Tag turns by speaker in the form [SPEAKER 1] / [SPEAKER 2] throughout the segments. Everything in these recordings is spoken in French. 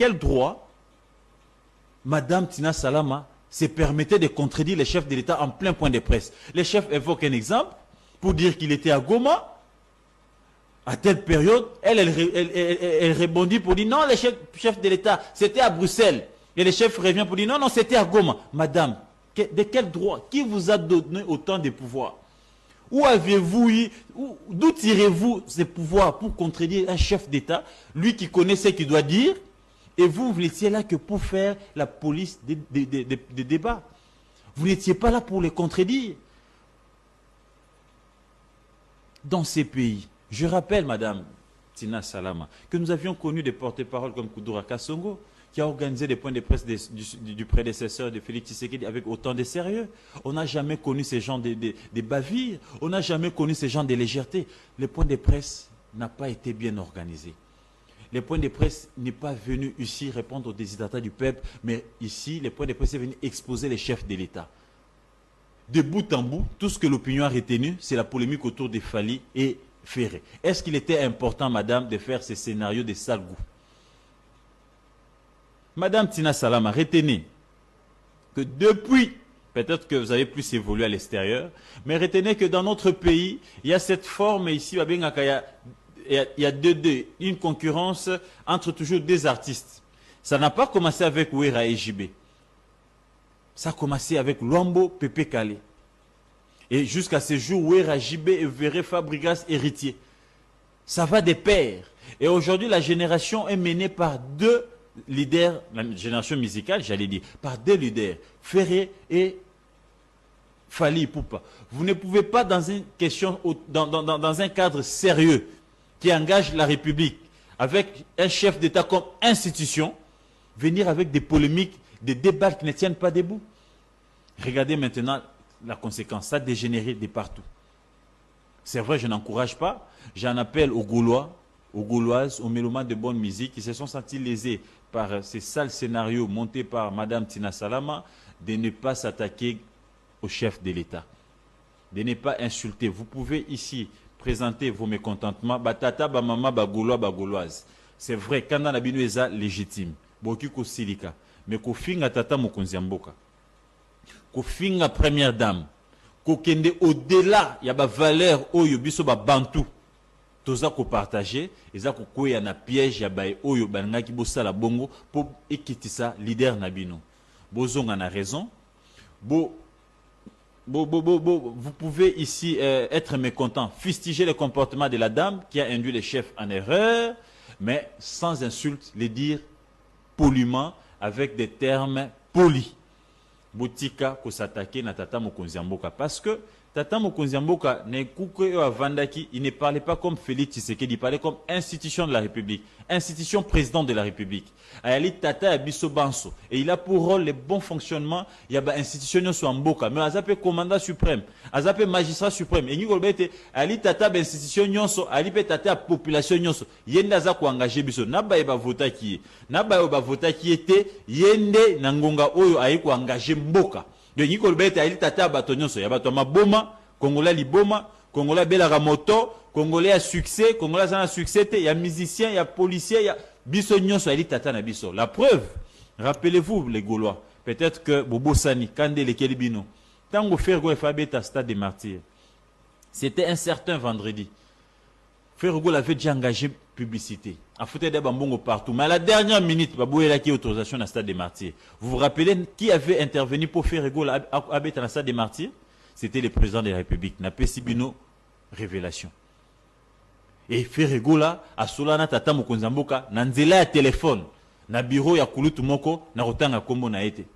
[SPEAKER 1] quel droit Madame Tina Salama se permettait de contredire les chefs de l'État en plein point de presse? Les chefs évoquent un exemple pour dire qu'il était à Goma. À telle période, elle rebondit pour dire non, les chefs de l'État, c'était à Bruxelles. Et le chef revient pour dire non, non, c'était à Goma. Madame, de quel droit? Qui vous a donné autant de pouvoir? Où avez-vous eu, d'où tirez-vous ces pouvoirs pour contredire un chef d'État, lui qui connaît ce qu'il doit dire, et vous n'étiez là que pour faire la police des débats. Vous n'étiez pas là pour les contredire. Dans ces pays, je rappelle, Madame Tina Salama, que nous avions connu des porte-paroles comme Koudoura Kassongo, qui a organisé des points de presse du prédécesseur de Félix Tshisekedi avec autant de sérieux. On n'a jamais connu ces gens de bavures, on n'a jamais connu ces gens de légèreté. Le point de presse n'a pas été bien organisé. Le point de presse n'est pas venu ici répondre aux désirata du peuple, mais ici, le point de presse est venu exposer les chefs de l'État. De bout en bout, tout ce que l'opinion a retenu, c'est la polémique autour de Fali et Ferré. Est-ce qu'il était important, madame, de faire ces scénarios de sale goût? Madame Tina Salama, retenez que depuis, peut-être que vous avez plus évolué à l'extérieur, mais retenez que dans notre pays, il y a cette forme ici, il y a une concurrence entre toujours deux artistes. Ça n'a pas commencé avec Ouera et JB. Ça a commencé avec Luambo, Pépé Kale. Et jusqu'à ce jour, Ouera, JB et Verré Fabregas héritier. Ça va de pair. Et aujourd'hui, la génération est menée par deux leaders, la génération musicale, j'allais dire, par deux leaders, Ferré et Fali Poupa. Vous ne pouvez pas, dans une question, dans un cadre sérieux qui engage la République, avec un chef d'État comme institution, venir avec des polémiques, des débats qui ne tiennent pas debout. Regardez maintenant la conséquence, ça a dégénéré de partout. C'est vrai, je n'encourage pas, j'en appelle aux Gaulois, aux Gauloises, aux mélomanes de bonne musique qui se sont sentis lésés par ces sales scénarios montés par Madame Tina Salama, de ne pas s'attaquer au chef de l'État, de ne pas insulter. Vous pouvez ici présenter vos mécontentements, batata, ba mama, ba Gaulois, ba Gauloise. C'est vrai, quand on a bino eza légitime, boki ko silika, mais ko finga tata mokonzi mboka, ko finga première dame, ko kende au-delà, ya ba valeur oyo biso ba bantu. Toza ko partager, eza ko koya na piège ya bae oyo banangaki bosala bongo pour ekitisa leader na bino. Bozonga na raison. Vous pouvez ici être mécontent, fustiger le comportement de la dame qui a induit le chef en erreur, mais sans insulte, les dire poliment, avec des termes polis. Botika ko s'attaquer na tata mokonzi mboka, parce que Tata Mokonzi Mboka, il ne parlait pas comme Félix Tshisekedi, il parlait comme institution de la République, institution président de la République. Ayali Tata Abisso Banso. Et il a pour rôle le bon fonctionnement, il y a une institution sur Mboka. Mais Azapé commandant suprême, Azapé magistrat suprême. Et nous Ali Tata institution nyonso, Ali Tata population nyonso. Yende aza ko engagé biso. Naba eba vota ki. Naba eba vota ki était yende nangonga oyo ayi ko engagé Mboka. De Nicole Bete a tata batonyoso ya bato maboma, Congolais liboma, Congolais belaka moto, Congolais a succès, Congolais a succès, il y a musicien, il y a policier, il y a biso nyonso a tata na biso. La preuve, rappelez-vous les Gaulois, peut-être que Bobo Sani, Kande le Kelibino, tango Fergo et Fabeta Stade des Martyrs, c'était un certain vendredi. Fergo l'avait déjà engagé publicité. A foutu des bambons partout. Mais à la dernière minute, Babou est qui autorisation dans le Stade des Martyrs. Vous vous rappelez qui avait intervenu pour faire Fergo à dans le Stade des Martyrs? C'était le président de la République. N'a pas Sibino révélation. Et Fergo là, à Solana Tata Mokonzamboka, Nanzela à téléphone, na bureau ya Kulutu Moko, na Rotanga Kombo na été.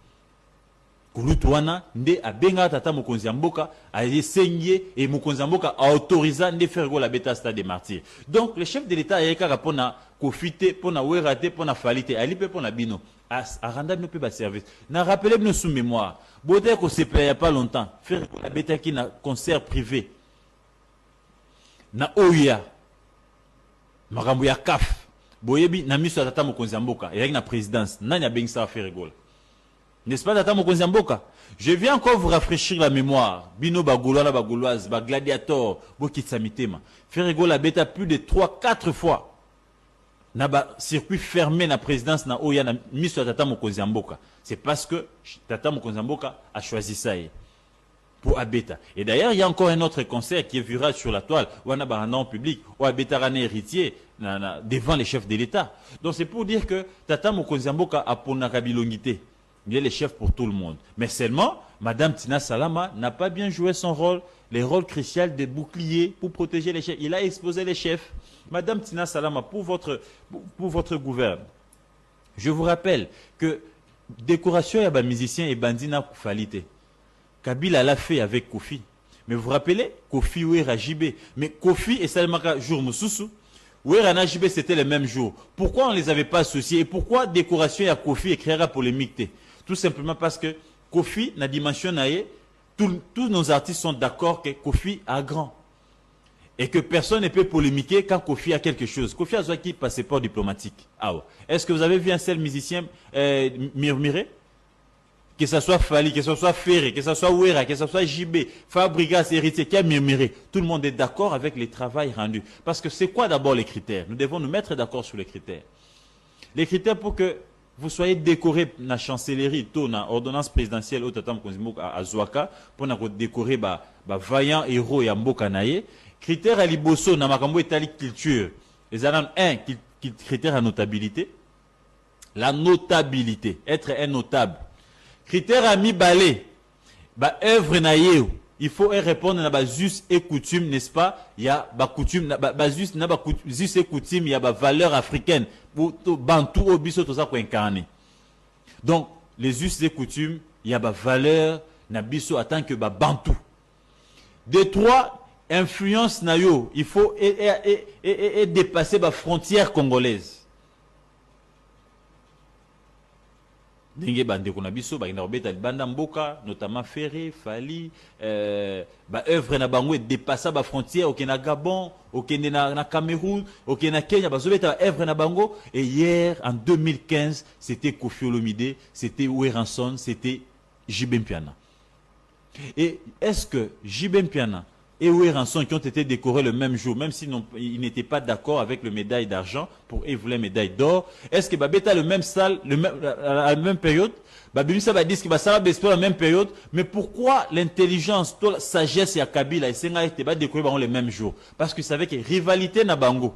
[SPEAKER 1] Kulutu wana, nde abenga Tata Mokonzamboka, a essayé et Mokonzamboka a autorisé de faire la bêta Stade des Martyrs. Donc le chef de l'État a été pour na kofite, pour na ouerate, pour na falite, a lipe pour na bino. A rendre nos peu service. N'a rappelé nous sous mémoire. Beauté qu'on s'est payé il n'y a pas longtemps. Faire la bêta qui na concert privé. Na Oya. Marambo ya kaf. Boyebi na miso Tata Mokonzamboka. Et avec la présidence. Nanya bengsa faire rigole. N'est-ce pas, Tata Mokonzi Mboka? Je viens encore vous rafraîchir la mémoire. Bino Bagoulois, Bagouloise, Gladiator, Bokitsamitema. Faire rigoler la bêta plus de 3-4 fois. na ba circuit fermé na présidence na oya na miso Tata Mokonzi Mboka. C'est parce que Tata Mokonzi Mboka a choisi ça pour Abeta. Et d'ailleurs, il y a encore un autre concert qui est viral sur la toile, où on a un nom public, où Abeta Rane héritier devant les chefs de l'État. Donc c'est pour dire que Tata Mokonzi Mboka a pour Nakabilongité. Il est le chef pour tout le monde. Mais seulement, Madame Tina Salama n'a pas bien joué son rôle, les rôles cruciaux des boucliers pour protéger les chefs. Il a exposé les chefs. Madame Tina Salama, pour votre gouvernement, je vous rappelle que décoration et musicien et bandina Koufalité. Kabila l'a fait avec Kofi. Mais vous vous rappelez, Kofi Ouera Jibé. Mais Kofi et Salimaka jour Moussoussou. Ouera Jibé, c'était le même jour. Pourquoi on ne les avait pas associés? Et pourquoi décoration et Kofi écrira polémique? Tout simplement parce que Kofi, na dimension naïe, tous nos artistes sont d'accord que Kofi a grand. Et que personne ne peut polémiquer quand Kofi a quelque chose. Kofi a besoin qu'il passeport diplomatique. Ah ouais. Est-ce que vous avez vu un seul musicien murmurer? Que ce soit Fali, que ce soit Ferré, que ce soit Ouera, que ce soit JB, Fabrigas, héritier, qui a murmuré. Tout le monde est d'accord avec le travail rendu. Parce que c'est quoi d'abord les critères? Nous devons nous mettre d'accord sur les critères. Les critères pour que vous soyez décoré dans la chancellerie, dans l'ordonnance présidentielle au Tata Mokonzi Mboka à Zouaka, pour nous décorer vaillant héros et Mboka naye. Critères à Liboso, dans Makambo italique culture. Les années, un, critère à notabilité. La notabilité, être un notable. Critère à mi-balé, œuvre naye, il faut répondre à juste et coutume, n'est-ce pas? Il y a coutume, juste et coutume, il y a valeur africaine pour bantu au biso tout ça pour incarner. Donc les us et coutumes, il y a valeur na biso en tant que bantu. Des trois, influence nayo, il faut dépasser la frontière congolaise. Dengue bande qu'on a biso ba inarbeta banda mboka notamment Ferré, Fali, œuvre na bango dépasser ba frontière au Kenya Gabon, au Kenya na Cameroun, au Kenya Kenya ba zobeta œuvre na bango. Et hier en 2015 c'était Koffi Olomide, c'était Oueranson, c'était JB Mpiana. Et est-ce que JB Mpiana et Oueranson qui ont été décorés le même jour, même s'ils n'étaient pas d'accord avec le médaille d'argent, pour eux ils voulaient médaille d'or, est-ce que Babeta le même salle, à la même période, Babimisa va dire que ça va baisser à la même période, mais pourquoi l'intelligence, la sagesse et la Kabila et Senga étaient pas décorés le même jour? Parce qu'ils savaient que rivalité na bango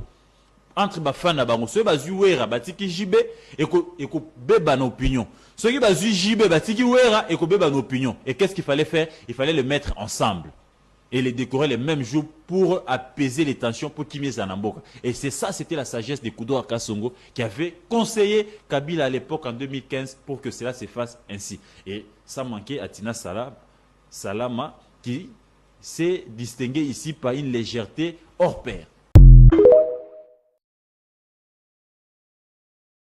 [SPEAKER 1] entre Bafan na bango, ceux qui Ouera, batiki JB et ko beba na opinion. Ceux qui bazu JB, batiki Ouera et ko beba na opinion. Et qu'est-ce qu'il fallait faire? Il fallait le mettre ensemble et les décorer les mêmes jours pour apaiser les tensions pour Kimé Zanamboka. Et c'est ça, c'était la sagesse de Kudo Akasongo qui avait conseillé Kabila à l'époque en 2015 pour que cela se fasse ainsi. Et ça manquait à Tina Salama qui s'est distingué ici par une légèreté hors pair.